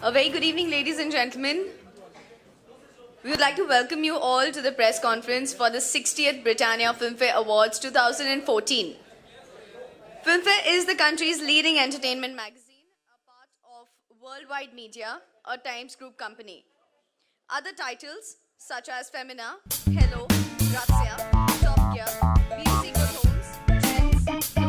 A very good evening, ladies and gentlemen. We would like to welcome you all to the press conference for the 60th Britannia Filmfare Awards 2014. Filmfare is the country's leading entertainment magazine, a part of Worldwide Media, a Times Group company. Other titles such as Femina, Hello, Grazia, Top Gear, BBC Good Homes, Trends, Lonely.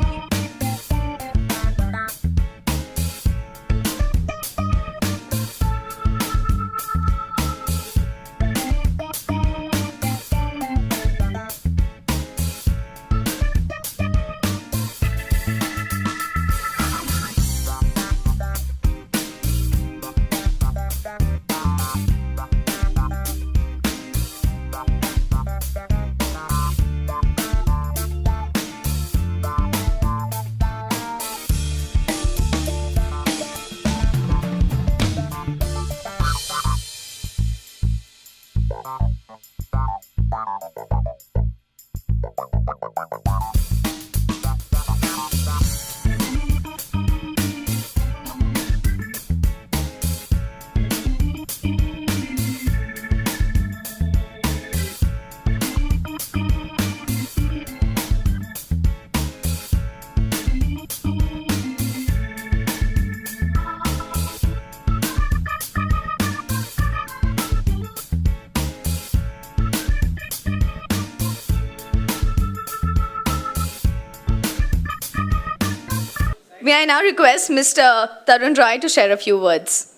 May I now request Mr. Tarun Rai to share a few words.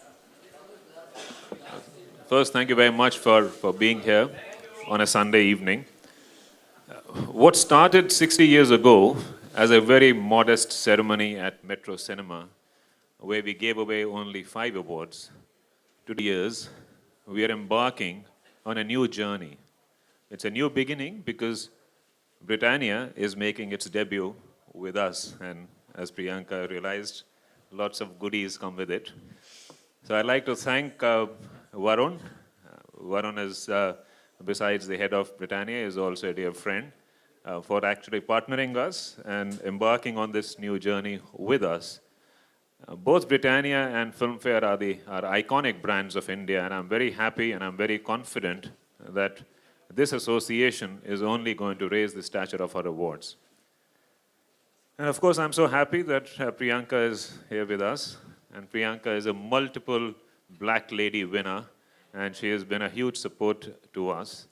First, thank you very much for being here on a Sunday evening. What started 60 years ago as a very modest ceremony at Metro Cinema, where we gave away only 5 awards, today years, we are embarking on a new journey. It's a new beginning because Britannia is making its debut with us, and as Priyanka realized, lots of goodies come with it. So I'd like to thank Varun. Varun is, besides the head of Britannia, is also a dear friend for actually partnering us and embarking on this new journey with us. Both Britannia and Filmfare are iconic brands of India, and I'm very happy and I'm very confident that this association is only going to raise the stature of our awards. And of course, I'm so happy that Priyanka is here with us. And Priyanka is a multiple Black Lady winner, and she has been a huge support to us.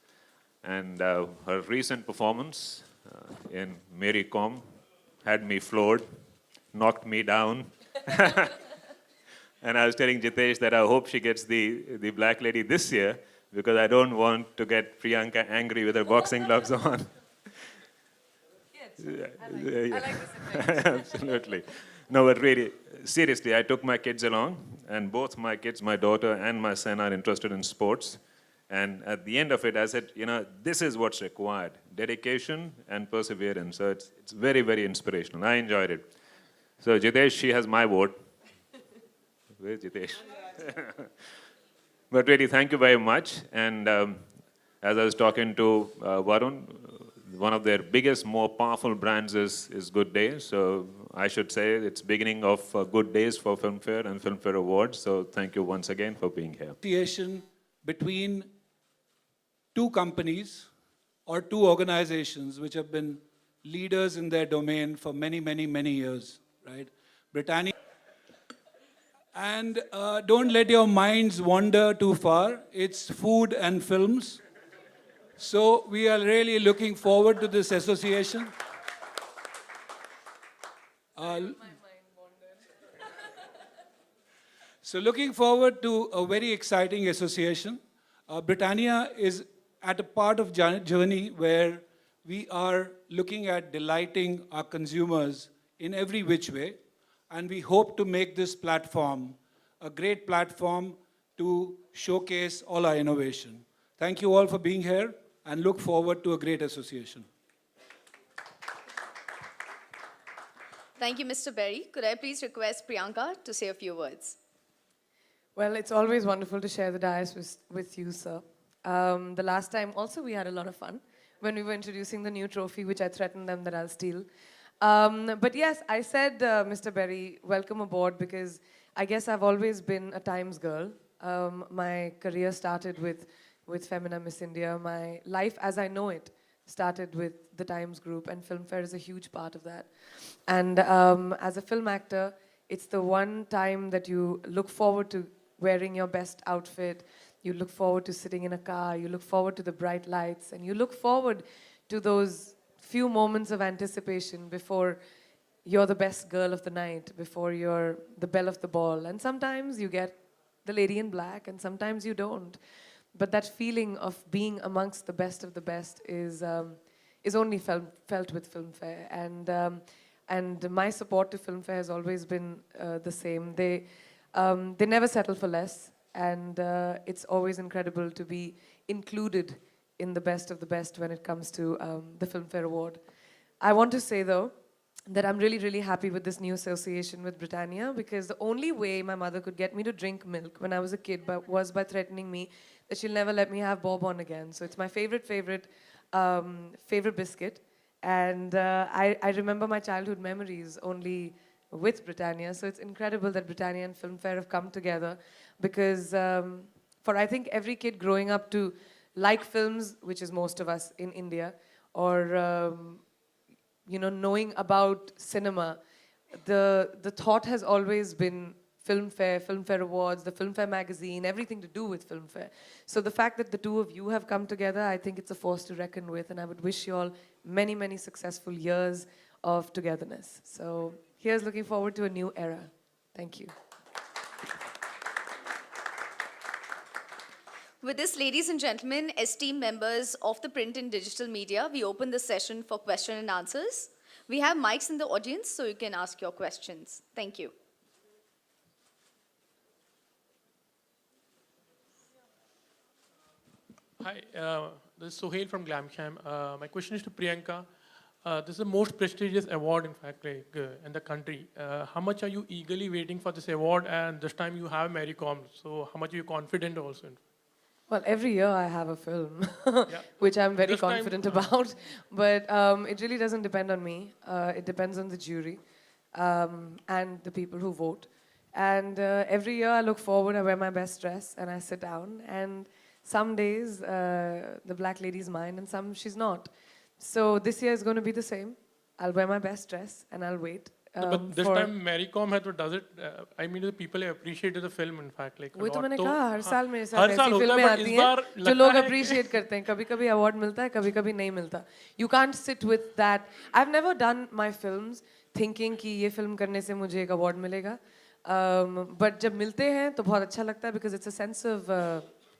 And her recent performance in Mary Com had me floored, knocked me down. And I was telling Jitesh that I hope she gets the Black Lady this year, because I don't want to get Priyanka angry with her boxing gloves on. I like this. Absolutely. No, but really, seriously, I took my kids along, and both my kids, my daughter and my son, are interested in sports. And at the end of it, I said, you know, this is what's required, dedication and perseverance. So it's very, very inspirational. I enjoyed it. So Jitesh, she has my vote. Where's Jitesh? But really, thank you very much. And as I was talking to Varun, one of their biggest, more powerful brands is Good Day. So I should say it's beginning of good days for Filmfare and Filmfare Awards. So thank you once again for being here. Association between two companies or two organizations which have been leaders in their domain for many, many, many years, right? Britannia. And don't let your minds wander too far. It's food and films. So we are really looking forward to this association. So looking forward to a very exciting association. Britannia is at a part of journey where we are looking at delighting our consumers in every which way. And we hope to make this platform a great platform to showcase all our innovation. Thank you all for being here, and look forward to a great association. Thank you, Mr. Berry. Could I please request Priyanka to say a few words? Well, it's always wonderful to share the dais with you, sir. The last time also we had a lot of fun when we were introducing the new trophy, which I threatened them that I'll steal. But yes, I said, Mr. Berry, welcome aboard, because I guess I've always been a Times girl. My career started with Femina Miss India. My life as I know it started with the Times Group, and Filmfare is a huge part of that. And as a film actor, it's the one time that you look forward to wearing your best outfit, you look forward to sitting in a car, you look forward to the bright lights, and you look forward to those few moments of anticipation before you're the best girl of the night, before you're the belle of the ball. And sometimes you get the lady in black, and sometimes you don't. But that feeling of being amongst the best of the best is only felt with Filmfare. And my support to Filmfare has always been the same. They never settle for less, and it's always incredible to be included in the best of the best when it comes to the Filmfare Award. I want to say though, that I'm really, really happy with this new association with Britannia, because the only way my mother could get me to drink milk when I was a kid was by threatening me that she'll never let me have bourbon again. So it's my favorite biscuit. And I remember my childhood memories only with Britannia. So it's incredible that Britannia and Filmfare have come together, because for I think every kid growing up to like films, which is most of us in India, or knowing about cinema, the thought has always been Filmfare, Filmfare Awards, the Filmfare magazine, everything to do with Filmfare. So the fact that the two of you have come together, I think it's a force to reckon with, and I would wish you all many, many successful years of togetherness. So here's looking forward to a new era. Thank you. With this, ladies and gentlemen, esteemed members of the print and digital media, we open the session for question and answers. We have mics in the audience, so you can ask your questions. Thank you. Hi, this is Sohail from Glamsham. My question is to Priyanka. This is the most prestigious award, in fact, in the country. How much are you eagerly waiting for this award? And this time you have Mary Com. So how much are you confident also? Well, every year I have a film, Yeah. which I'm very This time, confident about. But it really doesn't depend on me. It depends on the jury and the people who vote. And every year I look forward, I wear my best dress, and I sit down. And some days the black lady's mine, and some she's not. So this year is going to be the same. I'll wear my best dress, and I'll wait. But this time Mary Com does it. I mean, the people have appreciated the film, in fact. Like, वही तो मैंने कहा, हर साल मेरे साथ हर साल ऐसी होता है, फिल्में but आती इस हैं बार जो लगता लोग है कि- appreciate करते हैं. कभी-कभी award मिलता है, कभी-कभी नहीं मिलता. You can't sit with that. I've never done my films thinking कि ये film करने से मुझे एक award मिलेगा. But जब मिलते हैं तो बहुत अच्छा लगता है, because it's a sense of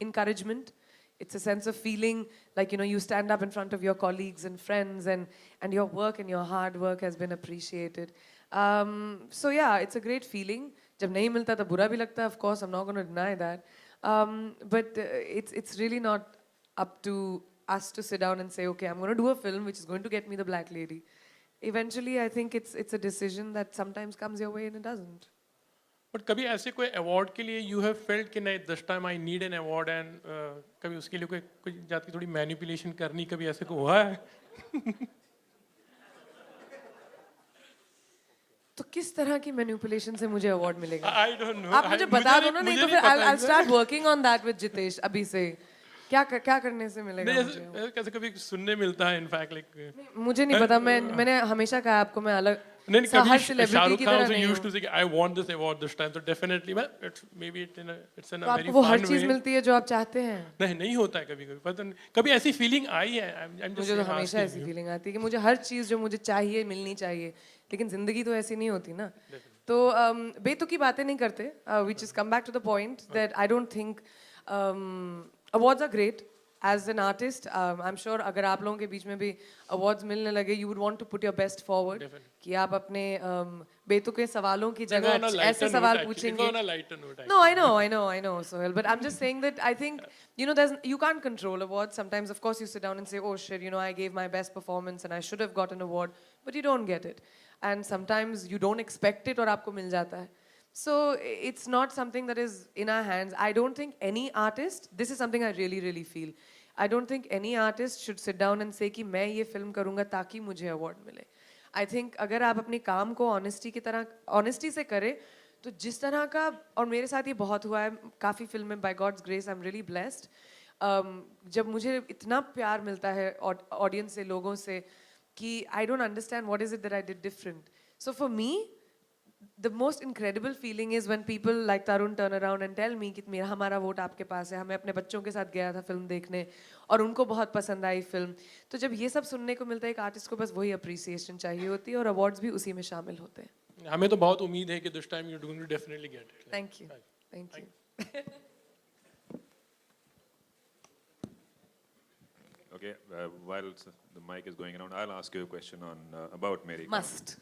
encouragement. It's a sense of feeling like, you stand up in front of your colleagues and friends, and your work and your hard work has been appreciated. So yeah, it's a great feeling. जब नहीं मिलता तो बुरा भी लगता है, of course, I'm not going to deny that. But it's really not up to us to sit down and say, okay, I'm going to do a film which is going to get me the black lady. Eventually, I think it's a decision that sometimes comes your way and it doesn't. But कभी ऐसे कोई award के लिए you have felt कि नहीं, this time I need an award, and कभी उसके लिए कोई जात की थोड़ी manipulation करनी, कभी ऐसे को हुआ है? तो किस तरह की मैनिपुलेशन से मुझे अवार्ड मिलेगा? I don't know. आप मुझे बता दो ना, नहीं तो फिर I'll start working on that with Jitesh अभी से. क्या करने से मिलेगा मुझे? कैसे कभी सुनने मिलता है, in fact, like. मुझे नहीं पता. मैंने हमेशा कहा आपको, मैं अलग नहीं, हर कभी celebrity शाहरुख की खान तरह also नहीं used हूँ. to say I want this award this time, so definitely maybe it's in a तो very आपको वो हर fun चीज way. मिलती है जो आप चाहते हैं? नहीं होता है कभी पता नहीं. कभी ऐसी feeling आई है? I'm just मुझे तो asking हमेशा ऐसी you. फीलिंग आती है कि मुझे हर चीज जो मुझे चाहिए मिलनी चाहिए, लेकिन जिंदगी तो ऐसी नहीं होती ना. तो बेतुकी बातें नहीं करते. We just come back to the point that I don't think awards are great. As an artist, I'm sure अगर आप लोगों के बीच में भी awards मिलने लगे, you would want to put your best forward. कि आप अपने बेतुके सवालों की जगह ऐसे सवाल पूछेंगे. No, I know, Sohail. But I'm just saying that I think, you can't control awards. Sometimes, of course, you sit down and say, oh shit, I gave my best performance and I should have got an award, but you don't get it. And sometimes you don't expect it और आपको मिल जाता है. So it's not something that is in our hands. I don't think any artist, this is something I really, really feel. I don't think any artist should sit down and say कि मैं ये film करूँगा ताकि मुझे award मिले. I think अगर आप अपने काम को honesty से करें, तो जिस तरह का, और मेरे साथ ये बहुत हुआ है काफ़ी फिल्में, by God's grace I am really blessed, जब मुझे इतना प्यार मिलता है ऑडियंस से, लोगों से, कि I don't understand what is it that I did different. So for me the most incredible feeling is when people like Tarun turn around and tell me कि मेरा हमारा वोट आपके पास है, हमें अपने बच्चों के साथ गया था फिल्म देखने और उनको बहुत पसंद आई फिल्म. तो जब ये सब सुनने को मिलता है, एक आर्टिस्ट को बस वही अप्रिसिएशन चाहिए होती है और अवार्ड्स भी उसी में शामिल होते हैं. हमें तो बहुत उम्मीद है कि this time you're going to definitely get it. Thank you. Thank you. Okay, while the mic is going around, I'll ask you a question on about Mary Kom. Must.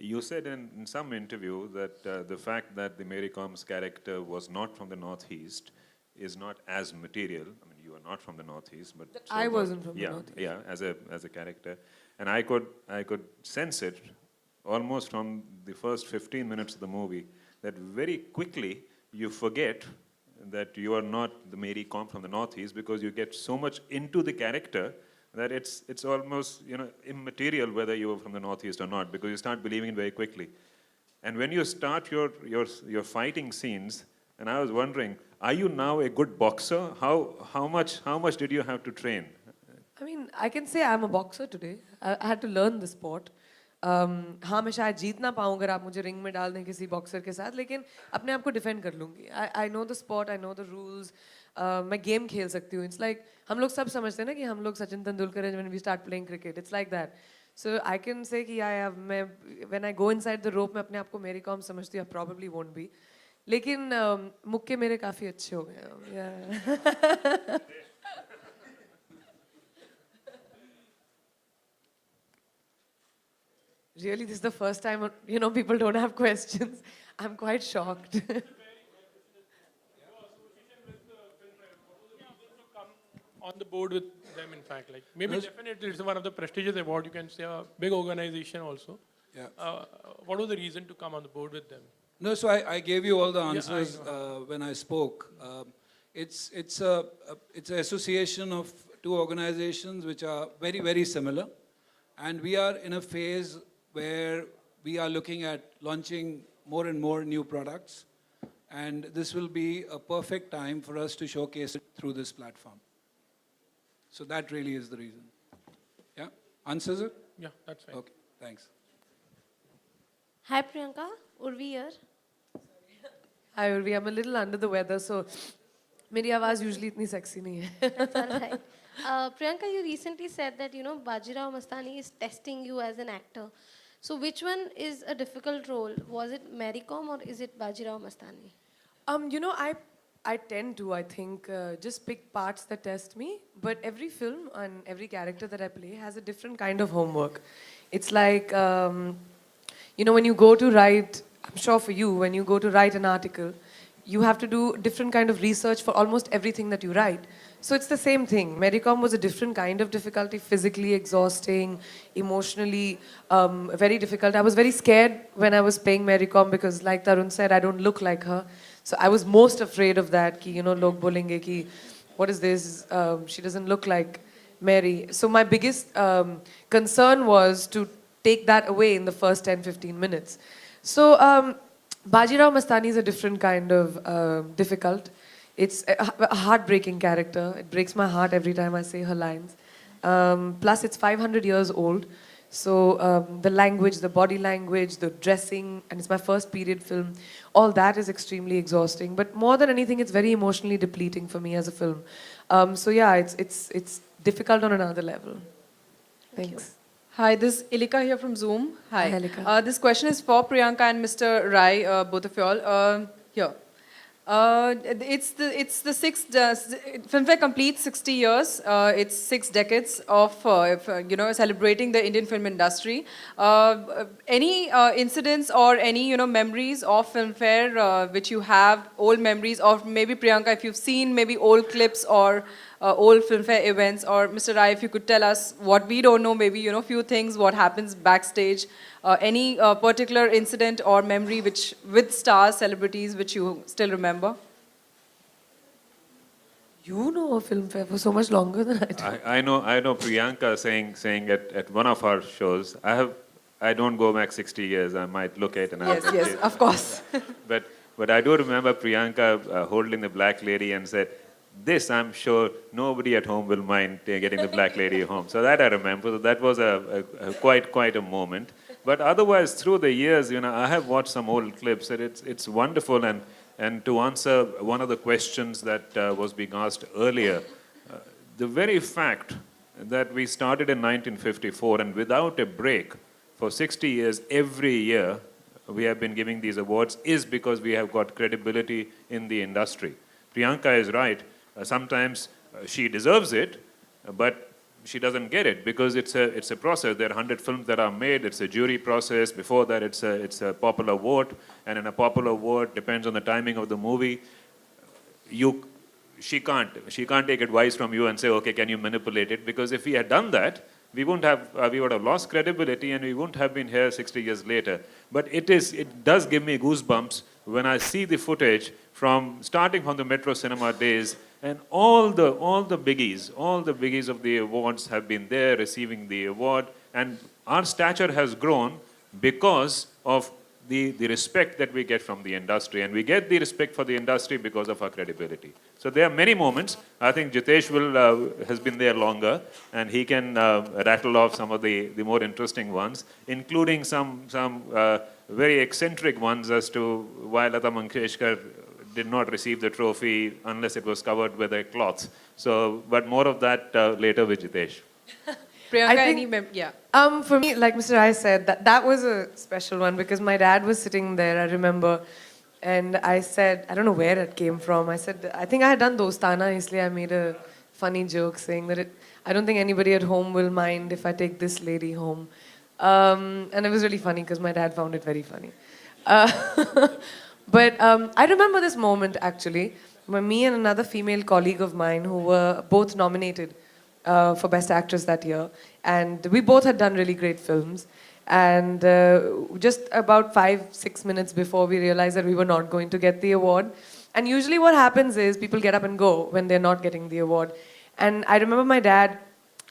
You said in some interview that the fact that the Mary Kom's character was not from the Northeast is not as material. I mean, you are not from the Northeast, but I wasn't from the yeah, Northeast. yeah, as a character, and I could sense it almost from the first 15 minutes of the movie that very quickly you forget that you are not the Mary Kom from the Northeast because you get so much into the character that it's almost, you know, immaterial whether you are from the Northeast or not, because you start believing it very quickly. And when you start your fighting scenes, and I was wondering, are you now a good boxer? How much did you have to train? I mean, I can say I'm a boxer today. I had to learn the sport. हाँ, मैं शायद जीत ना पाऊँ अगर आप मुझे ring में डाल दें किसी बॉक्सर के साथ, लेकिन अपने आप को डिफेंड कर लूँगी. I know the sport, I know the rules. मैं गेम खेल सकती हूँ. इट्स लाइक हम लोग सब समझते हैं ना कि हम लोग सचिन तेंदुलकर हैं when we start playing cricket. It's like that. So I can say कि मैं when I go inside the rope मैं अपने आप को मेरी कॉम समझती हूँ. प्रॉब्ली वोंट बी, लेकिन मुक्के मेरे काफ़ी अच्छे हो गए हैं. Really, this is the first time, you know, people don't have questions. I'm quite shocked. On the board with them, in fact, like maybe definitely it's one of the prestigious award. You can say a big organization also. Yeah. What was the reason to come on the board with them? No, so I gave you all the Yeah, answers I know. when I spoke. It's an association of two organizations which are very, very similar. And we are in a phase where we are looking at launching more and more new products. And this will be a perfect time for us to showcase it through this platform. So that really is the reason. Yeah? Answers it? Yeah, that's right. Okay, thanks. Hi Priyanka, Urvi here. Hi Urvi, I'm a little under the weather, so मेरी आवाज़ usually इतनी sexy नहीं है. That's all right. Priyanka, you recently said that, you know, Bajirao Mastani is testing you as an actor. So which one is a difficult role? Was it Mary Kom or is it Bajirao Mastani? You know, I tend to, I think, just pick parts that test me. But every film and every character that I play has a different kind of homework. It's like, you know, when you go to write, I'm sure for you, when you go to write an article, you have to do different kind of research for almost everything that you write. So it's the same thing. Mary Kom was a different kind of difficulty, physically exhausting, emotionally very difficult. I was very scared when I was playing Mary Kom because, like Tarun said, I don't look like her. So I was most afraid of that, ki, you know, log bolenge ki, what is this? She doesn't look like Mary. So my biggest concern was to take that away in the first 10-15 minutes. So Bajirao Mastani is a different kind of difficult. It's a heartbreaking character. It breaks my heart every time I say her lines. Plus, it's 500 years old. So the language, the body language, the dressing, and it's my first period film, all that is extremely exhausting. But more than anything, it's very emotionally depleting for me as a film. So yeah, it's difficult on another level. Thanks. Hi, this is Ilika here from Zoom. Hi. Hi, Ilika. This question is for Priyanka and Mr. Rai, both of y'all. Here. It's the sixth, Filmfare completes 60 years. It's 6 decades of, you know, celebrating the Indian film industry. Any incidents or any, you know, memories of Filmfare which you have, old memories, or maybe Priyanka, if you've seen maybe old clips or old Filmfare events, or Mr. Rai, if you could tell us what we don't know, maybe, you know, few things, what happens backstage, any particular incident or memory which with stars, celebrities, which you still remember? You know a Filmfare for so much longer than I do. I know Priyanka saying at one of our shows, I I don't go back 60 years. I might look at it and Yes, yes, of course. But I do remember Priyanka holding the black lady and said, this I'm sure nobody at home will mind getting the black lady home. So that I remember. So that was a quite a moment. But otherwise, through the years, I have watched some old clips and it's wonderful. And to answer one of the questions that was being asked earlier, the very fact that we started in 1954 and without a break for 60 years, every year, we have been giving these awards is because we have got credibility in the industry. Priyanka is right. Sometimes she deserves it, but she doesn't get it because it's a process. There are 100 films that are made. It's a jury process. Before that, it's a popular vote, and in a popular vote, depends on the timing of the movie. She can't take advice from you and say, okay, can you manipulate it? Because if we had done that, we would have lost credibility and we wouldn't have been here 60 years later. But it does give me goosebumps when I see the footage starting from the Metro Cinema days, and all the biggies of the awards have been there receiving the award, and our stature has grown because of the respect that we get from the industry, and we get the respect for the industry because of our credibility. So there are many moments. I think Jitesh has been there longer, and he can rattle off some of the more interesting ones, including some very eccentric ones as to why Lata Mangeshkar did not receive the trophy unless it was covered with a cloth. So, but more of that later with Jitesh. Priyanka, For me, like Mr. I said, that was a special one because my dad was sitting there, I remember, and I said, I don't know where it came from. I said, I think I had done Dostana, isliye I made a funny joke saying that I don't think anybody at home will mind if I take this lady home. And it was really funny because my dad found it very funny. But I remember this moment actually, when me and another female colleague of mine who were both nominated for Best Actress that year, and we both had done really great films, and just about 5-6 minutes before we realized that we were not going to get the award. And usually what happens is people get up and go when they're not getting the award. And I remember my dad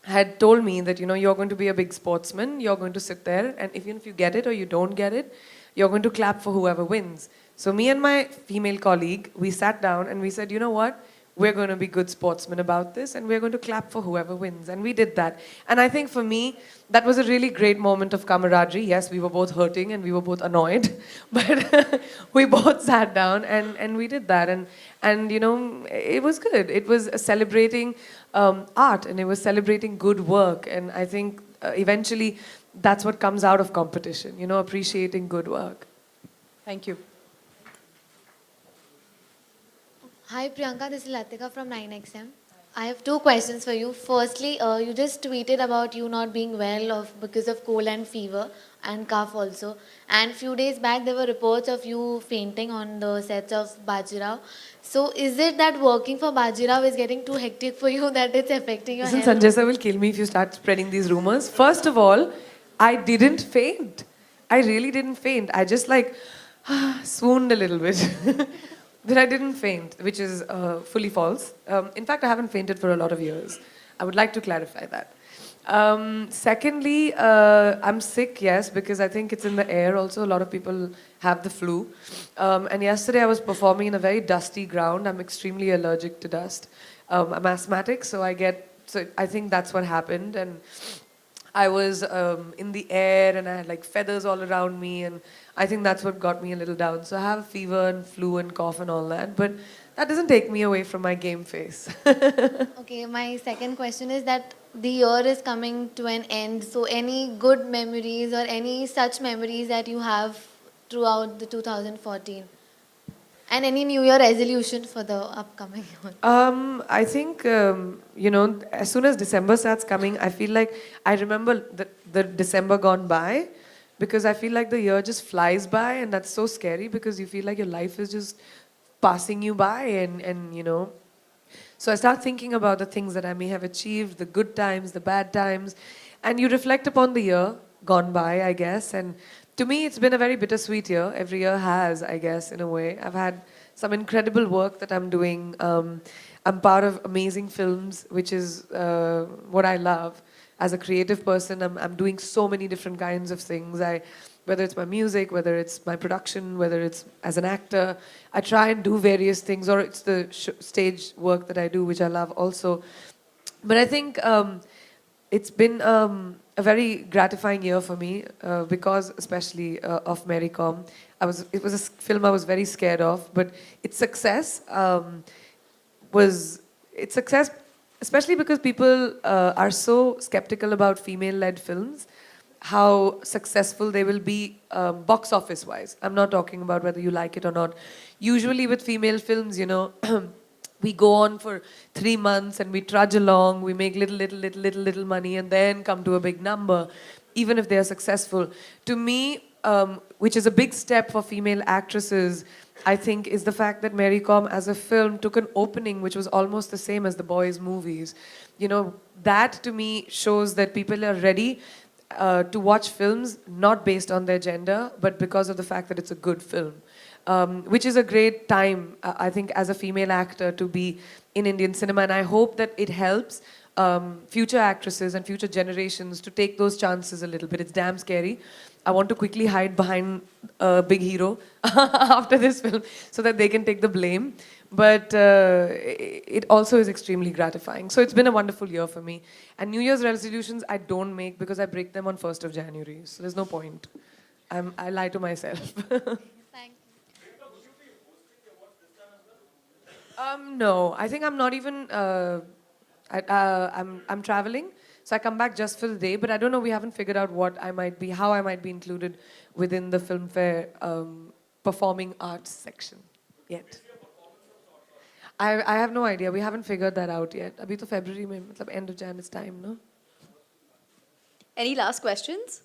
had told me that, you're going to be a big sportsman, you're going to sit there, and even if you get it or you don't get it, you're going to clap for whoever wins. So me and my female colleague, we sat down and we said, you know what? We're going to be good sportsmen about this and we're going to clap for whoever wins. And we did that. And I think for me, that was a really great moment of camaraderie. Yes, we were both hurting and we were both annoyed, but we both sat down and we did that. And it was good. It was celebrating art and it was celebrating good work. And I think eventually that's what comes out of competition, appreciating good work. Thank you. Hi Priyanka, this is Latika from 9XM. I have two questions for you. Firstly, you just tweeted about you not being well because of cold and fever and cough also. And few days back there were reports of you fainting on the sets of Bajirao. So is it that working for Bajirao is getting too hectic for you that it's affecting your health? Sanjay sir will kill me if you start spreading these rumors. First of all, I didn't faint. I really didn't faint. I just swooned a little bit. But I didn't faint, which is fully false. In fact, I haven't fainted for a lot of years. I would like to clarify that. Secondly, I'm sick, yes, because I think it's in the air also. A lot of people have the flu. And yesterday I was performing in a very dusty ground. I'm extremely allergic to dust. I'm asthmatic, so I think that's what happened. And I was in the air and I had feathers all around me, and I think that's what got me a little down. So I have fever and flu and cough and all that, but that doesn't take me away from my game face. Okay, my second question is that the year is coming to an end. So any good memories or any such memories that you have throughout the 2014? And any New Year resolution for the upcoming one? I think, as soon as December starts coming, I feel like I remember the December gone by, because I feel like the year just flies by, and that's so scary because you feel like your life is just passing you by, and So I start thinking about the things that I may have achieved, the good times, the bad times, and you reflect upon the year gone by, I guess, and to me, it's been a very bittersweet year. Every year has, I guess, in a way. I've had some incredible work that I'm doing. I'm part of amazing films, which is what I love. as a creative person, I'm doing so many different kinds of things. Whether it's my music, whether it's my production, whether it's as an actor, I try and do various things, or it's the stage work that I do, which I love also. But I think it's been a very gratifying year for me because, especially of Mary Com. It was a film I was very scared of, but its success its success, especially because people are so skeptical about female-led films, how successful they will be box office-wise. I'm not talking about whether you like it or not. Usually with female films, you know, we go on for 3 months and we trudge along, we make little money and then come to a big number, even if they are successful. To me, which is a big step for female actresses, I think, is the fact that Mary Com as a film took an opening which was almost the same as the boys' movies. You know, that to me shows that people are ready to watch films not based on their gender, but because of the fact that it's a good film. Which is a great time, I think, as a female actor to be in Indian cinema. And I hope that it helps future actresses and future generations to take those chances a little bit. It's damn scary. I want to quickly hide behind a big hero after this film so that they can take the blame. But it also is extremely gratifying. So it's been a wonderful year for me. And New Year's resolutions I don't make because I break them on 1st of January. So there's no point. I lie to myself. Thank No, I think I'm not even. I'm traveling, so I come back just for the day. But I don't know. We haven't figured out how I might be included within the Filmfare performing arts section yet. I have no idea. We haven't figured that out yet. Abhi to February mein, matlab end of Jan is time, no? Any last questions?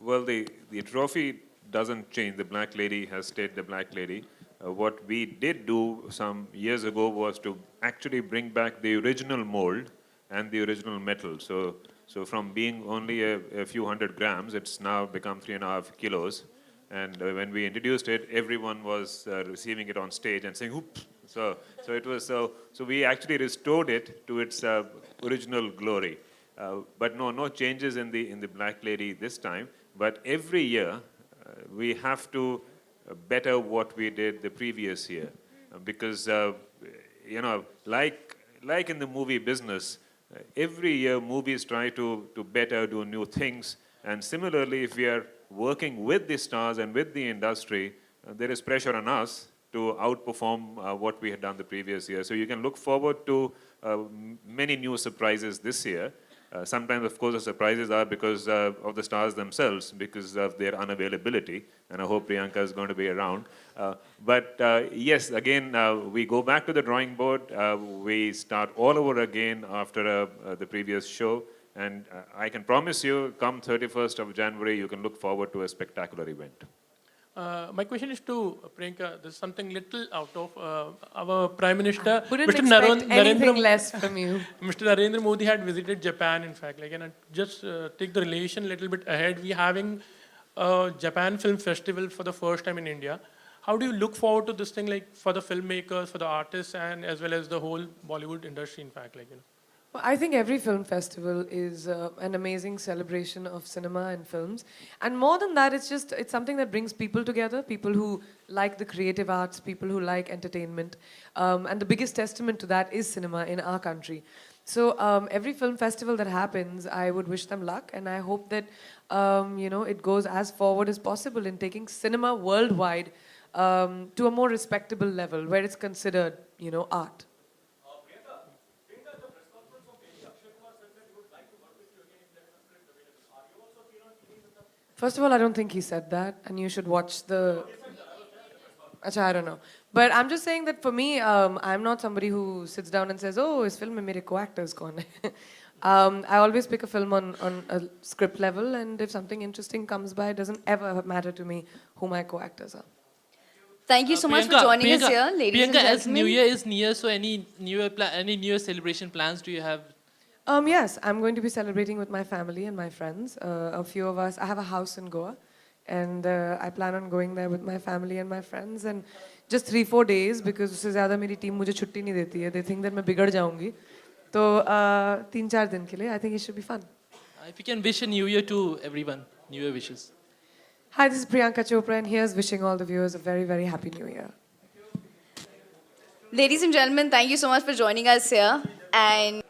Well, the trophy doesn't change. The Black Lady has stayed the Black Lady. What we did do some years ago was to actually bring back the original mold and the original metal. So from being only a few hundred grams, it's now become 3.5 kilos. And when we introduced it, everyone was receiving it on stage and saying, "Oop!" So we actually restored it to its original glory. But no changes in the Black Lady this time. But every year, we have to better what we did the previous year. Because, you know, like in the movie business, every year movies try to better, do new things. And similarly, if we are working with the stars and with the industry, there is pressure on us to outperform what we had done the previous year. So you can look forward to many new surprises this year. Sometimes, of course, the surprises are because of the stars themselves, because of their unavailability. And I hope Priyanka is going to be around. But yes, again, we go back to the drawing board. We start all over again after the previous show. And I can promise you, come 31st of January, you can look forward to a spectacular event. My question is to Priyanka. There's something little out of our Prime Minister, Wouldn't expect anything less from you. Mr. Narendra Modi had visited Japan, in fact. Like, and just take the relation a little bit ahead. We're having a Japan Film Festival for the first time in India. How do you look forward to this thing, like for the filmmakers, for the artists, and as well as the whole Bollywood industry, in fact, like, you know? Well, I think every film festival is an amazing celebration of cinema and films. And more than that, it's something that brings people together, people who like the creative arts, people who like entertainment. And the biggest testament to that is cinema in our country. So every film festival that happens, I would wish them luck. And I hope that, you know, it goes as forward as possible in taking cinema worldwide to a more respectable level where it's considered, you know, art. First of all, I don't think he said that, and you should watch the... Achha, I don't know. But I'm just saying that for me, I'm not somebody who sits down and says, oh, is film mein mere co-actors kaun hai? I always pick a film on a script level, and if something interesting comes by, it doesn't ever matter to me who my co-actors are. Thank you so much for joining us here, ladies and gentlemen. As New Year is near, so any New Year celebration plans do you have? Yes, I'm going to be celebrating with my family and my friends. A few of us, I have a house in Goa, and I plan on going there with my family and my friends. And just 3-4 days, because उससे ज़्यादा मेरी team मुझे छुट्टी नहीं देती है. They think that मैं बिगड़ जाऊंगी. तो 3-4 दिन के लिए, I think it should be fun. If you can wish a new year to everyone, new year wishes. Hi, this is Priyanka Chopra, and here's wishing all the viewers a very, very happy new year. Ladies and gentlemen, thank you so much for joining us here. And